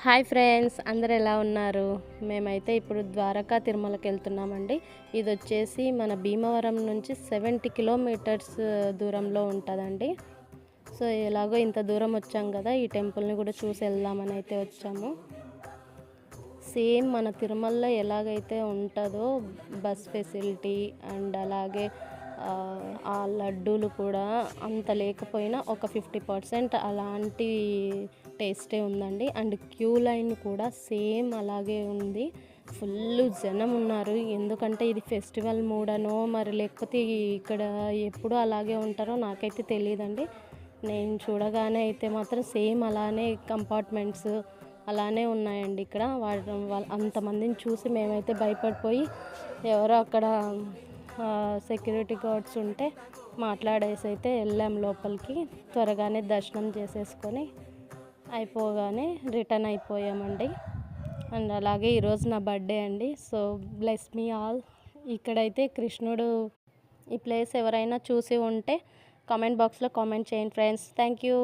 Hi friends, అందరు ఎలా ఉన్నారు? మేమైతే ఇప్పుడు ద్వారకా తిరుమలకి వెళ్తున్నామండి. ఇది వచ్చేసి మన భీమవరం నుంచి 70 కిలోమీటర్స్ దూరంలో ఉంటుందండి. సో ఎలాగో ఇంత దూరం వచ్చాం కదా, ఈ టెంపుల్ని కూడా చూసి వెళ్దామని అయితే వచ్చాము. సేమ్ మన తిరుమలలో ఎలాగైతే ఉంటుందో బస్ ఫెసిలిటీ అండ్ అలాగే ఆ లడ్డూలు కూడా అంత లేకపోయినా ఒక 50% అలాంటి టేస్టే ఉందండి. అండ్ క్యూ లైన్ కూడా సేమ్ అలాగే ఉంది. ఫుల్ జనం ఉన్నారు. ఎందుకంటే ఇది ఫెస్టివల్ మూడనో మరి లేకపోతే ఇక్కడ ఎప్పుడు అలాగే ఉంటారో నాకైతే తెలియదండి. నేను చూడగానే అయితే మాత్రం సేమ్ అలానే కంపార్ట్మెంట్స్ అలానే ఉన్నాయండి. ఇక్కడ వాళ్ళు అంతమందిని చూసి మేమైతే భయపడిపోయి ఎవరో అక్కడ సెక్యూరిటీ గార్డ్స్ ఉంటే మాట్లాడేసి అయితే వెళ్ళాం లోపలికి. త్వరగానే దర్శనం చేసేసుకొని అయిపోగానే రిటర్న్ అయిపోయామండి. అండ్ అలాగే ఈరోజు నా బర్త్డే అండి. So bless me all. ఇక్కడైతే కృష్ణుడు ఈ ప్లేస్ ఎవరైనా చూసి ఉంటే కామెంట్ బాక్స్లో కామెంట్ చేయండి ఫ్రెండ్స్. Thank you.